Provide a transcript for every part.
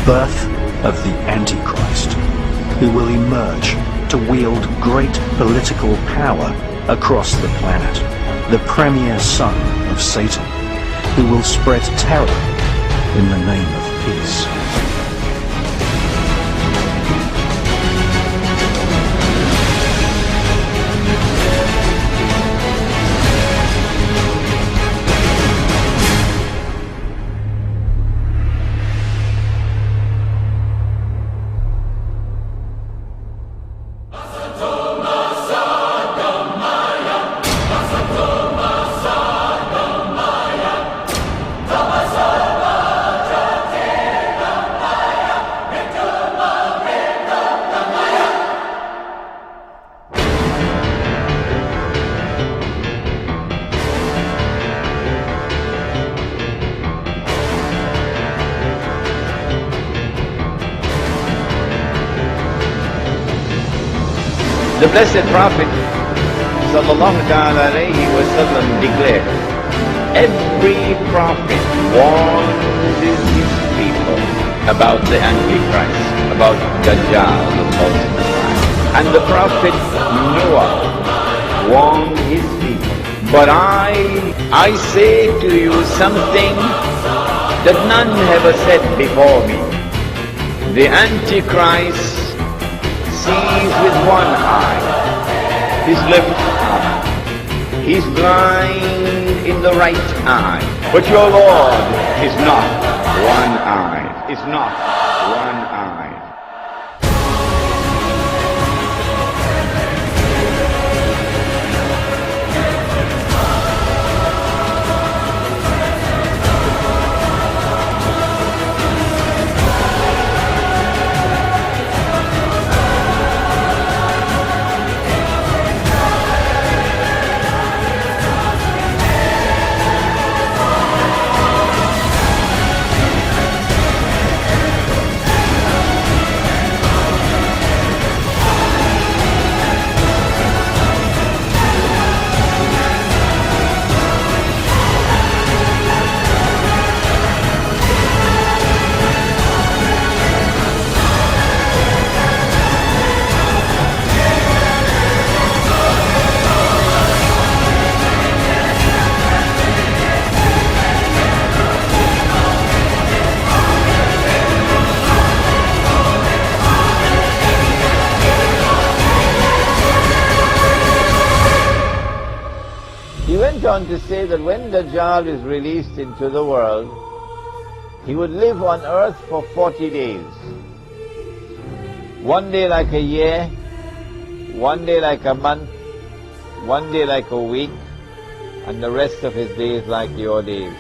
birth of the Antichrist, who will emerge to wield great political power across the planet, the premier son of Satan, who will spread terror in the name of peace. The Blessed Prophet sallallahu ta'ala alayhi wa sallam declared, every prophet warns his people about the Antichrist, about Dajjal, the false Messiah. And the Prophet Noah warned his people. But I say to you something that none have said before me. The Antichrist sees with one eye, his left eye. He's blind in the right eye. But your Lord is not one eye. Is not one eye. He went on to say that when Dajjal is released into the world, he would live on earth for 40 days. One day like a year, one day like a month, one day like a week, and the rest of his days like your days.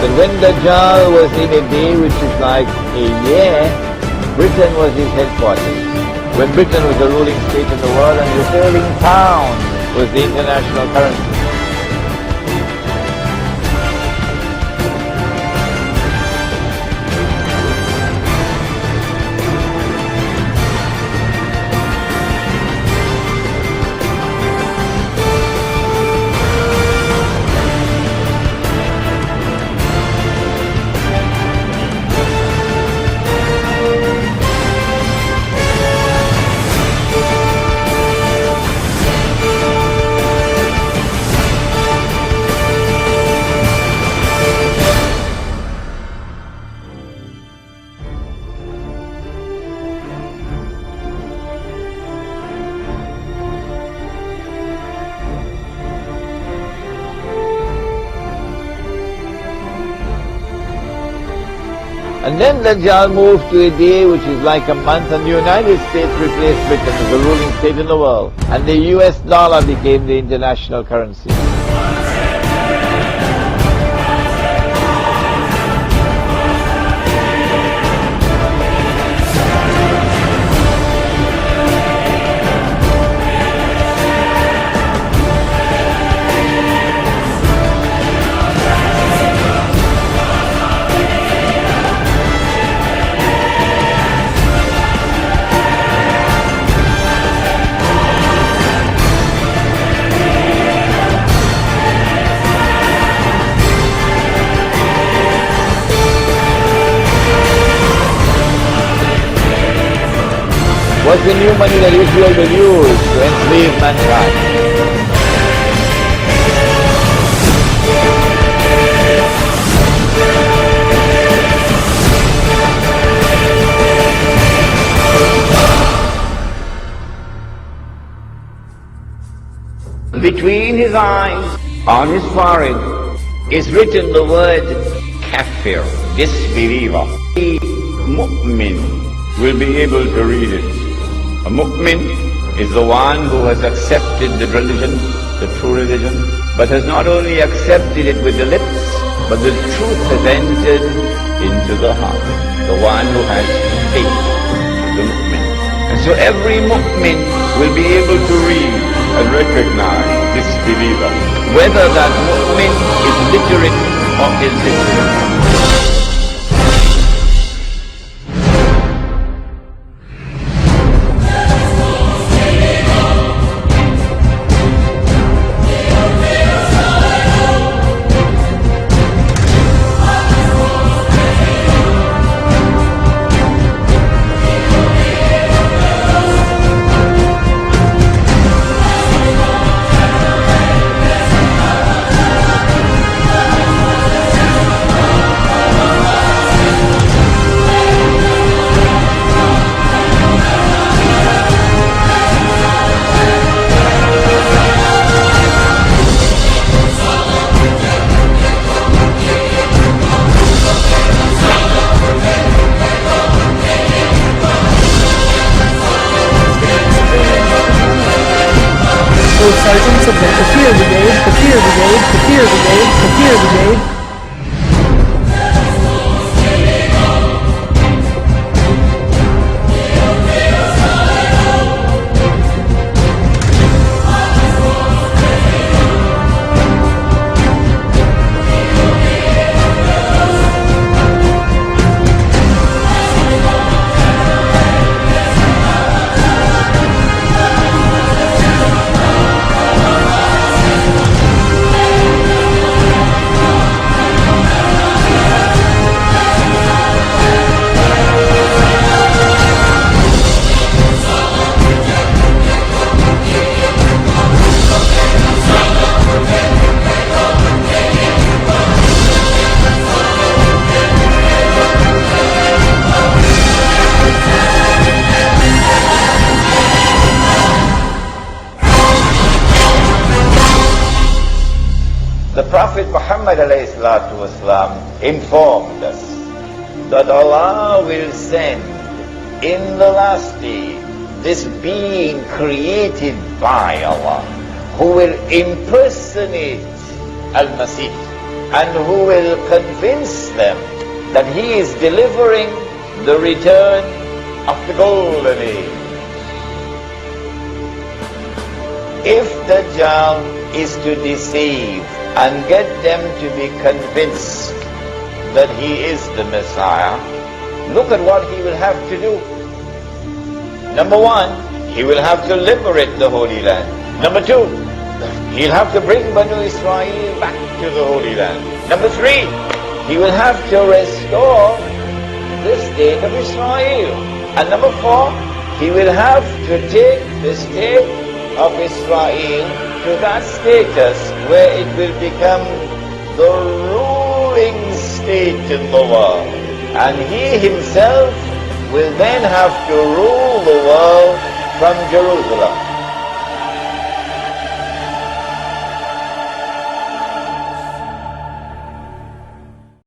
And when Dajjal was in a day which is like a year, Britain was his headquarters. When Britain was the ruling state in the world and the sterling pound was the international currency. And then Dajjal moved to a day which is like a month, and the United States replaced Britain as the ruling state in the world. And the US dollar became the international currency. the new money that Israel will use to enslave mankind. Between his eyes, on his forehead, is written the word kafir, disbeliever. A mu'min will be able to read it. A mu'min is the one who has accepted the religion, the true religion, but has not only accepted it with the lips, but the truth has entered into the heart. The one who has faith, the mu'min. And so every mu'min will be able to read and recognize this believer, whether that mu'min is literate or illiterate. Sergeants of the Kafir Brigade, Kafir Brigade, Kafir Brigade, Kafir Brigade. The Prophet Muhammad ﷺ informed us that Allah will send in the last day this being created by Allah who will impersonate Al-Masih and who will convince them that he is delivering the return of the golden age. If Dajjal is to deceive and get them to be convinced that he is the Messiah, look at what he will have to do. Number one, he will have to liberate the Holy Land. Number two, he'll have to bring Banu Israel back to the Holy Land. Number three, he will have to restore the state of Israel. And number four, he will have to take the state of Israel to that status where it will become the ruling state in the world. And he himself will then have to rule the world from Jerusalem.